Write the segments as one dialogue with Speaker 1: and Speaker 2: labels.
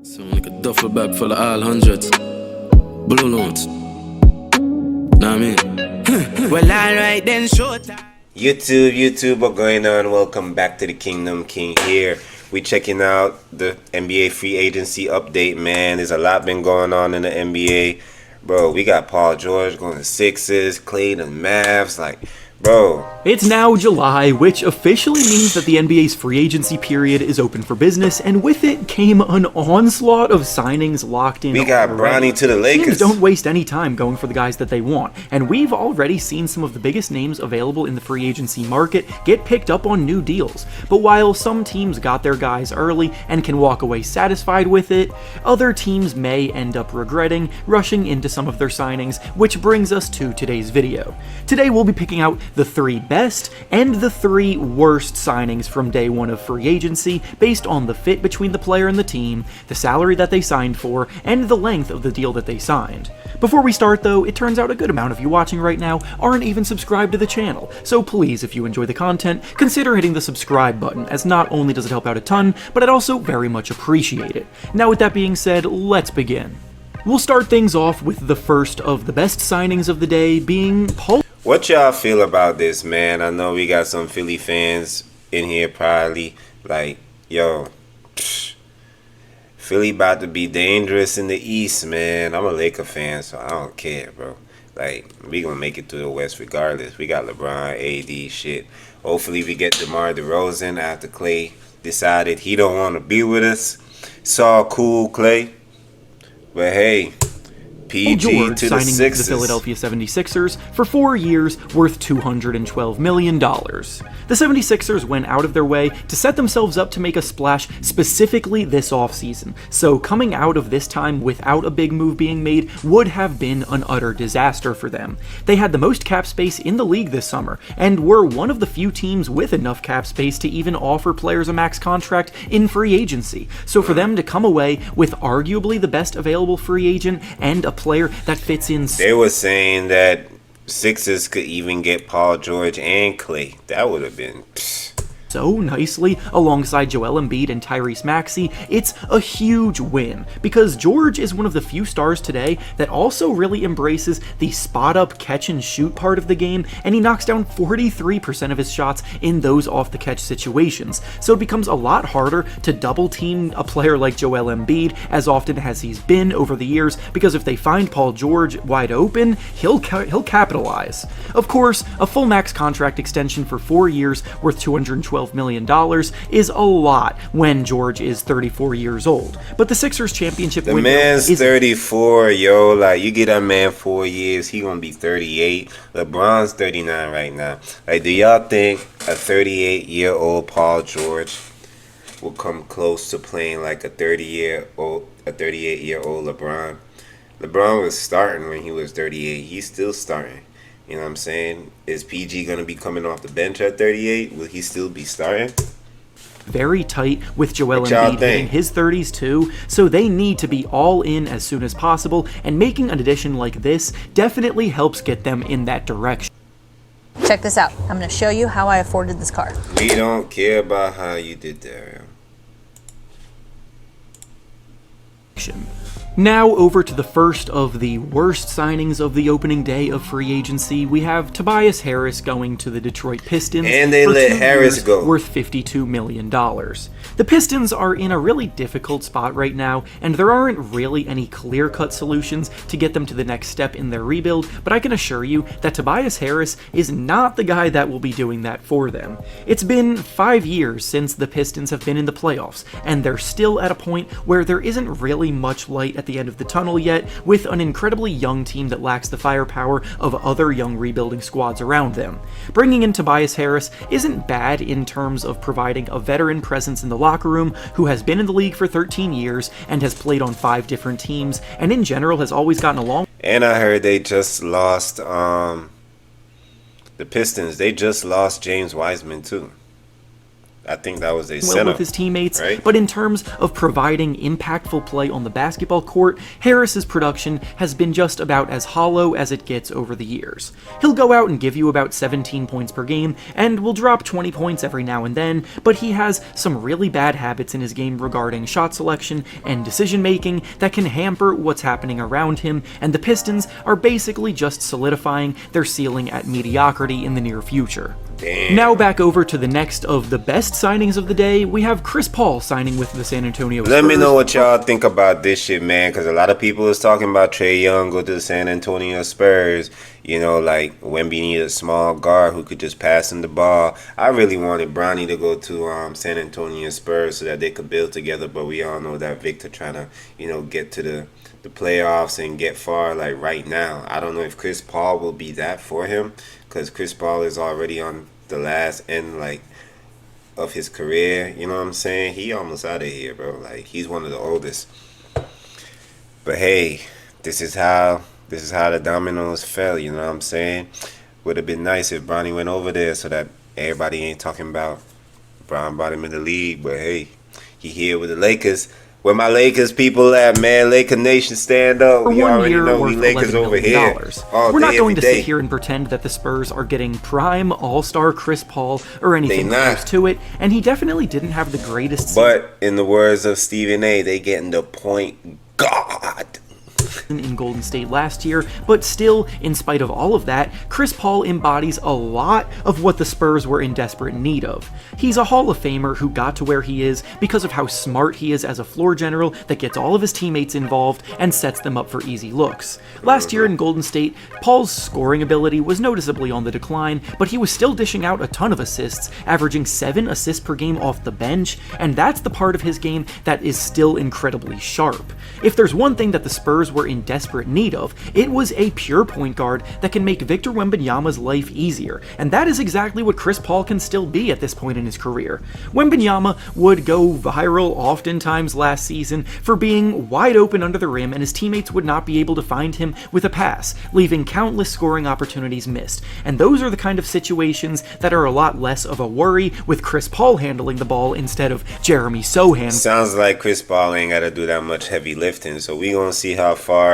Speaker 1: Sound like a duffel bag full of all hundreds. Blue notes. Know what I mean?
Speaker 2: Well, alright then, showtime.
Speaker 3: YouTube, what's going on? Welcome back to the Kingdom King here. We checking out the NBA free agency update, man. There's a lot been going on in the NBA. Bro, we got Paul George going to Sixers, Clay to Mavs, like, bro.
Speaker 4: It's now July, which officially means that the NBA's free agency period is open for business, and with it came an onslaught of signings locked in.
Speaker 3: We got
Speaker 4: already.
Speaker 3: Bronny to the Lakers.
Speaker 4: Teams don't waste any time going for the guys that they want, and we've already seen some of the biggest names available in the free agency market get picked up on new deals. But while some teams got their guys early and can walk away satisfied with it, other teams may end up regretting rushing into some of their signings, which brings us to today's video. Today we'll be picking out the 3 best and the 3 worst signings from day one of free agency based on the fit between the player and the team, the salary that they signed for, and the length of the deal that they signed. Before we start though, it turns out a good amount of you watching right now aren't even subscribed to the channel, so please, if you enjoy the content, consider hitting the subscribe button, as not only does it help out a ton, but I'd also very much appreciate it. Now with that being said, let's begin. We'll start things off with the first of the best signings of the day being Paul.
Speaker 3: What y'all feel about this, man? I know we got some Philly fans in here probably like, yo, Philly about to be dangerous in the East, man. I'm a Laker fan, so I don't care, bro. Like, we gonna make it to the West regardless. We got LeBron, AD, shit. Hopefully we get DeMar DeRozan after Clay decided he don't want to be with us. It's all cool, Clay. But hey, PG
Speaker 4: George
Speaker 3: to the
Speaker 4: signing
Speaker 3: Sixers.
Speaker 4: the Philadelphia 76ers for 4 years worth $212 million. The 76ers went out of their way to set themselves up to make a splash specifically this offseason, so coming out of this time without a big move being made would have been an utter disaster for them. They had the most cap space in the league this summer, and were one of the few teams with enough cap space to even offer players a max contract in free agency, so for them to come away with arguably the best available free agent and a player that fits in.
Speaker 3: They were saying that Sixers could even get Paul George and Clay. That would have been
Speaker 4: so nicely alongside Joel Embiid and Tyrese Maxey. It's a huge win because George is one of the few stars today that also really embraces the spot up catch and shoot part of the game, and he knocks down 43% of his shots in those off the catch situations. So it becomes a lot harder to double team a player like Joel Embiid as often as he's been over the years, because if they find Paul George wide open, he'll capitalize. Of course, a full max contract extension for 4 years worth $212 million is a lot when George is 34 years old. But the Sixers championship window
Speaker 3: man's
Speaker 4: is
Speaker 3: 34, yo. Like, you get a man 4 years, he gonna be 38. LeBron's 39 right now. Like, do y'all think a 38-year-old Paul George will come close to playing like a 38-year-old LeBron? LeBron was starting when he was 38. He's still starting. You know what I'm saying? Is PG going to be coming off the bench at 38? Will he still be starting?
Speaker 4: very tight with Joel
Speaker 3: What y'all
Speaker 4: Embiid hitting
Speaker 3: think?
Speaker 4: his 30s too, so they need to be all in as soon as possible, and making an addition like this definitely helps get them in that direction.
Speaker 5: Check this out. I'm going to show you how I afforded this car.
Speaker 3: We don't care about how you did that, yo.
Speaker 4: Now over to the first of the worst signings of the opening day of free agency. We have Tobias Harris going to the Detroit Pistons.
Speaker 3: And they
Speaker 4: for
Speaker 3: let
Speaker 4: 2
Speaker 3: Harris
Speaker 4: years
Speaker 3: go.
Speaker 4: worth $52 million. The Pistons are in a really difficult spot right now, and there aren't really any clear-cut solutions to get them to the next step in their rebuild, but I can assure you that Tobias Harris is not the guy that will be doing that for them. It's been 5 years since the Pistons have been in the playoffs, and they're still at a point where there isn't really much light at the end of the tunnel yet, with an incredibly young team that lacks the firepower of other young rebuilding squads around them. Bringing in Tobias Harris isn't bad in terms of providing a veteran presence in the locker room who has been in the league for 13 years and has played on 5 different teams, and in general has always gotten along.
Speaker 3: And I heard they just lost, the Pistons, they just lost James Wiseman too. I think that was a
Speaker 4: well
Speaker 3: center
Speaker 4: with his teammates,
Speaker 3: right?
Speaker 4: but in terms of providing impactful play on the basketball court, Harris's production has been just about as hollow as it gets over the years. He'll go out and give you about 17 points per game, and will drop 20 points every now and then, but he has some really bad habits in his game regarding shot selection and decision making that can hamper what's happening around him, and the Pistons are basically just solidifying their ceiling at mediocrity in the near future.
Speaker 3: Damn.
Speaker 4: Now back over to the next of the best signings of the day, we have Chris Paul signing with the San Antonio Spurs.
Speaker 3: Let me know what y'all think about this shit, man, because a lot of people is talking about Trae Young go to the San Antonio Spurs. You know, like, Wemby needed a small guard who could just pass him the ball. I really wanted Bronny to go to San Antonio Spurs so that they could build together, but we all know that Victor trying to, you know, get to the playoffs and get far, like, right now. I don't know if Chris Paul will be that for him, because Chris Paul is already on the last end, like, of his career. You know what I'm saying? He almost out of here, bro. Like, he's one of the oldest. But hey, this is how the dominoes fell. You know what I'm saying? Would have been nice if Bronny went over there so that everybody ain't talking about Bron brought him in the league. But hey, he here with the Lakers. Where my Lakers people at, man? Laker Nation, stand up.
Speaker 4: For
Speaker 3: We
Speaker 4: 1
Speaker 3: already
Speaker 4: year
Speaker 3: know
Speaker 4: worth
Speaker 3: we Lakers
Speaker 4: $11
Speaker 3: over
Speaker 4: million.
Speaker 3: here. All
Speaker 4: We're not
Speaker 3: day,
Speaker 4: going
Speaker 3: every
Speaker 4: to
Speaker 3: day.
Speaker 4: sit here and pretend that the Spurs are getting prime all-star Chris Paul or anything
Speaker 3: They not.
Speaker 4: close to it, and he definitely didn't have the greatest season
Speaker 3: But in the words of Stephen A., they getting the point God.
Speaker 4: in Golden State last year, but still, in spite of all of that, Chris Paul embodies a lot of what the Spurs were in desperate need of. He's a Hall of Famer who got to where he is because of how smart he is as a floor general that gets all of his teammates involved and sets them up for easy looks. Last year in Golden State, Paul's scoring ability was noticeably on the decline, but he was still dishing out a ton of assists, averaging 7 assists per game off the bench, and that's the part of his game that is still incredibly sharp. If there's one thing that the Spurs were in desperate need of, it was a pure point guard that can make Victor Wembanyama's life easier, and that is exactly what Chris Paul can still be at this point in his career. Wembanyama would go viral oftentimes last season for being wide open under the rim, and his teammates would not be able to find him with a pass, leaving countless scoring opportunities missed. And those are the kind of situations that are a lot less of a worry with Chris Paul handling the ball instead of Jeremy Sohan.
Speaker 3: Sounds like Chris Paul ain't got to do that much heavy lifting, so we gonna see how far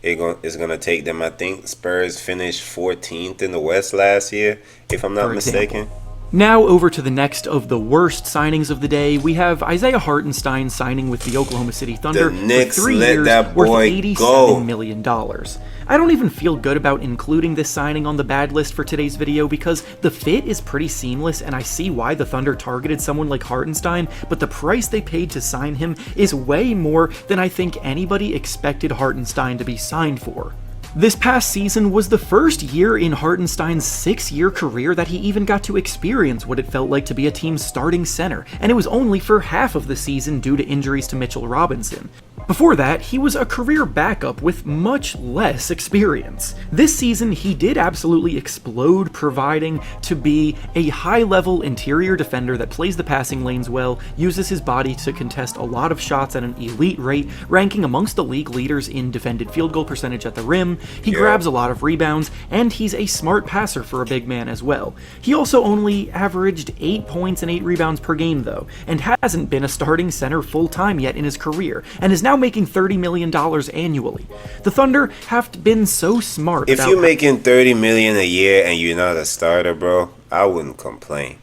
Speaker 3: it's gonna take them. I think Spurs finished 14th in the West last year, if I'm not
Speaker 4: For example.
Speaker 3: mistaken.
Speaker 4: Now over to the next of the worst signings of the day, we have Isaiah Hartenstein signing with the Oklahoma City Thunder
Speaker 3: The Knicks
Speaker 4: for 3
Speaker 3: let
Speaker 4: years
Speaker 3: that
Speaker 4: worth
Speaker 3: boy
Speaker 4: $87
Speaker 3: go.
Speaker 4: million. I don't even feel good about including this signing on the bad list for today's video because the fit is pretty seamless and I see why the Thunder targeted someone like Hartenstein, but the price they paid to sign him is way more than I think anybody expected Hartenstein to be signed for. This past season was the first year in Hartenstein's 6-year career that he even got to experience what it felt like to be a team's starting center, and it was only for half of the season due to injuries to Mitchell Robinson. Before that, he was a career backup with much less experience. This season, he did absolutely explode, providing to be a high-level interior defender that plays the passing lanes well, uses his body to contest a lot of shots at an elite rate, ranking amongst the league leaders in defended field goal percentage at the rim. He grabs a lot of rebounds, and he's a smart passer for a big man as well. He also only averaged 8 points and 8 rebounds per game, though, and hasn't been a starting center full-time yet in his career, and is now making $30 million annually. The Thunder have been so smart
Speaker 3: If
Speaker 4: about
Speaker 3: you're making $30 million a year and you're not a starter, bro, I wouldn't complain.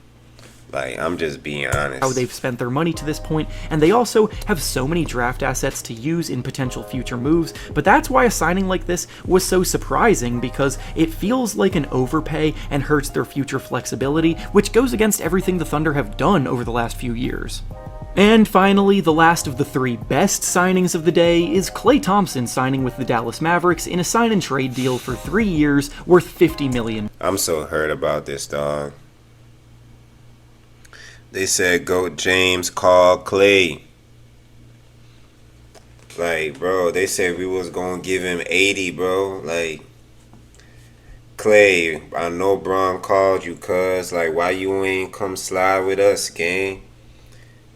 Speaker 3: Like, I'm just being honest.
Speaker 4: how they've spent their money to this point, and they also have so many draft assets to use in potential future moves, but that's why a signing like this was so surprising, because it feels like an overpay and hurts their future flexibility, which goes against everything the Thunder have done over the last few years. And finally, the last of the 3 best signings of the day is Klay Thompson signing with the Dallas Mavericks in a sign-and-trade deal for 3 years worth $50 million.
Speaker 3: I'm so hurt about this, dog. They said GOAT James called Clay. Like, bro, they said we was gonna give him 80, bro. Like, Clay, I know Bron called you, cuz. Like, why you ain't come slide with us, gang?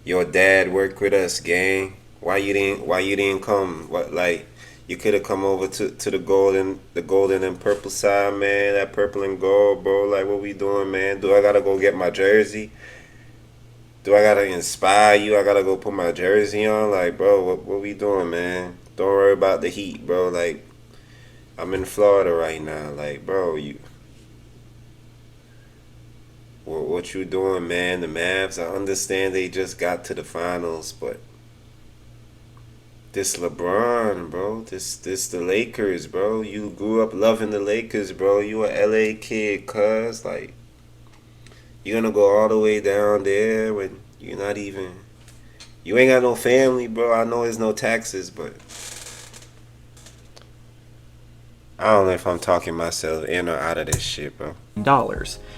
Speaker 3: Your dad worked with us, gang. Why you didn't come? What, like, you could have come over to the golden and purple side, man. That purple and gold, bro. Like, what we doing, man? Do I gotta go get my jersey? Do I gotta inspire you? I gotta go put my jersey on? Like, bro, what we doing, man? Don't worry about the heat, bro. Like, I'm in Florida right now. Like, bro, what you doing, man? The Mavs, I understand they just got to the finals, but this LeBron, bro. This the Lakers, bro. You grew up loving the Lakers, bro. You a LA kid, cuz. Like, you're gonna go all the way down there when you're not even... You ain't got no family, bro. I know there's no taxes, but... I don't know if I'm talking myself in or out of this shit, bro.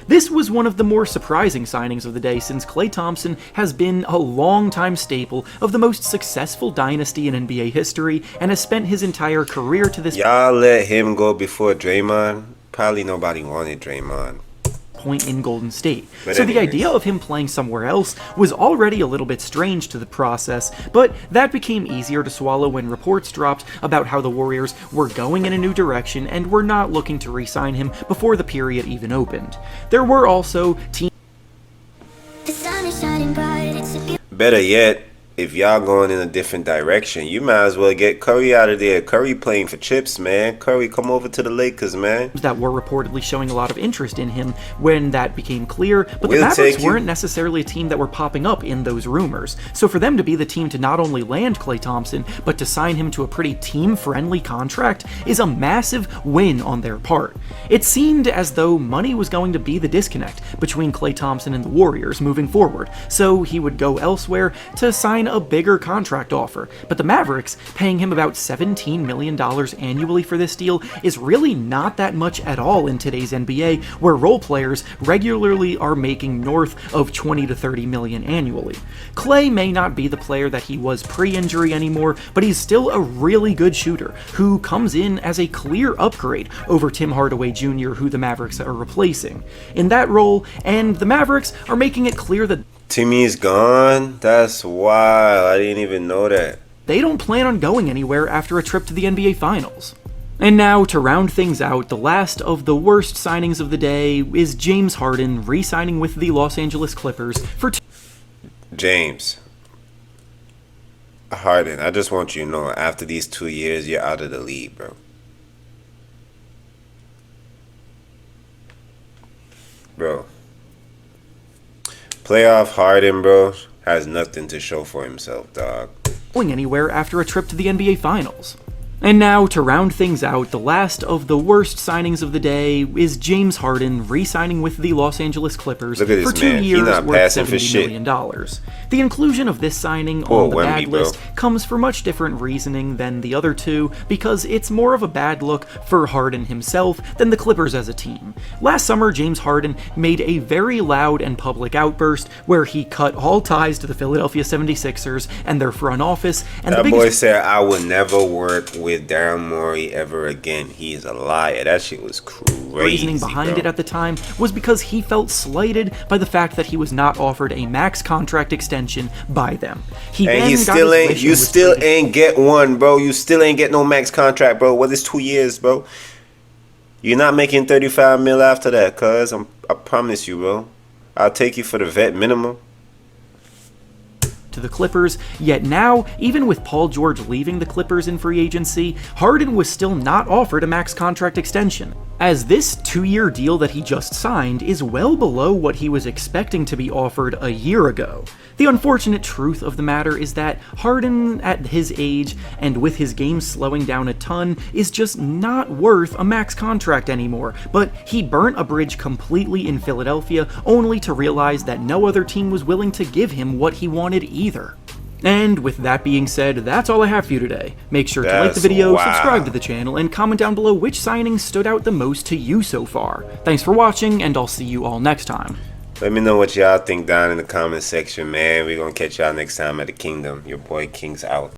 Speaker 4: This was one of the more surprising signings of the day, since Klay Thompson has been a long-time staple of the most successful dynasty in NBA history and has spent his entire career to this
Speaker 3: Y'all let him go before Draymond? Probably nobody wanted Draymond.
Speaker 4: point in Golden State.
Speaker 3: But
Speaker 4: so the
Speaker 3: anyways.
Speaker 4: idea of him playing somewhere else was already a little bit strange to the process, but that became easier to swallow when reports dropped about how the Warriors were going in a new direction and were not looking to re-sign him before the period even opened. There were also teams
Speaker 6: The sun is shining bright, it's a beautiful
Speaker 3: Better yet, if y'all going in a different direction, you might as well get Curry out of there. Curry playing for chips, man. Curry, come over to the Lakers, man.
Speaker 4: that were reportedly showing a lot of interest in him when that became clear, but the
Speaker 3: We'll
Speaker 4: Mavericks
Speaker 3: take you.
Speaker 4: weren't necessarily a team that were popping up in those rumors. So for them to be the team to not only land Klay Thompson, but to sign him to a pretty team-friendly contract is a massive win on their part. It seemed as though money was going to be the disconnect between Klay Thompson and the Warriors moving forward, so he would go elsewhere to sign a bigger contract offer. But the Mavericks, paying him about $17 million annually for this deal, is really not that much at all in today's NBA, where role players regularly are making north of $20 to $30 million annually. Klay may not be the player that he was pre-injury anymore, but he's still a really good shooter who comes in as a clear upgrade over Tim Hardaway Jr., who the Mavericks are replacing in that role, and the Mavericks are making it clear that
Speaker 3: Timmy's gone? That's wild. I didn't even know that.
Speaker 4: they don't plan on going anywhere after a trip to the NBA Finals. And now, to round things out, the last of the worst signings of the day is James Harden re-signing with the Los Angeles Clippers for
Speaker 3: James Harden, I just want you to know, after these 2 years, you're out of the league, bro. Bro. Playoff Harden, bro, has nothing to show for himself, dog.
Speaker 4: going anywhere after a trip to the NBA Finals. And now, to round things out, the last of the worst signings of the day is James Harden re-signing with the Los Angeles Clippers
Speaker 3: Look at
Speaker 4: for
Speaker 3: this
Speaker 4: 2
Speaker 3: man. He
Speaker 4: years
Speaker 3: not
Speaker 4: worth
Speaker 3: passing for
Speaker 4: $70
Speaker 3: shit.
Speaker 4: million. The inclusion of this signing
Speaker 3: Poor
Speaker 4: on the
Speaker 3: Wemby,
Speaker 4: bad
Speaker 3: bro.
Speaker 4: list comes for much different reasoning than the other two, because it's more of a bad look for Harden himself than the Clippers as a team. Last summer, James Harden made a very loud and public outburst where he cut all ties to the Philadelphia 76ers and their front office, and
Speaker 3: That
Speaker 4: the
Speaker 3: boy
Speaker 4: biggest
Speaker 3: said, I would never work with Daryl Morey ever again. He is a liar. That shit was crazy,
Speaker 4: reasoning behind
Speaker 3: bro.
Speaker 4: it at the time was because he felt slighted by the fact that he was not offered a max contract extension by them. He
Speaker 3: And
Speaker 4: then
Speaker 3: he
Speaker 4: got
Speaker 3: still
Speaker 4: his
Speaker 3: ain't,
Speaker 4: wish
Speaker 3: you
Speaker 4: and was
Speaker 3: still
Speaker 4: traded.
Speaker 3: ain't get one, bro. You still ain't get no max contract, bro. What is 2 years, bro? You're not making 35 mil after that, cuz. I promise you, bro. I'll take you for the vet minimum.
Speaker 4: To the Clippers, yet now, even with Paul George leaving the Clippers in free agency, Harden was still not offered a max contract extension, as this 2-year deal that he just signed is well below what he was expecting to be offered a year ago. The unfortunate truth of the matter is that Harden, at his age, and with his game slowing down a ton, is just not worth a max contract anymore, but he burnt a bridge completely in Philadelphia, only to realize that no other team was willing to give him what he wanted either. And with that being said, that's all I have for you today. Make sure to like the
Speaker 3: That's
Speaker 4: video,
Speaker 3: wild.
Speaker 4: subscribe to the channel, and comment down below which signings stood out the most to you so far. Thanks for watching, and I'll see you all next time.
Speaker 3: Let me know what y'all think down in the comment section, man. We're gonna catch y'all next time at the Kingdom. Your boy King's out.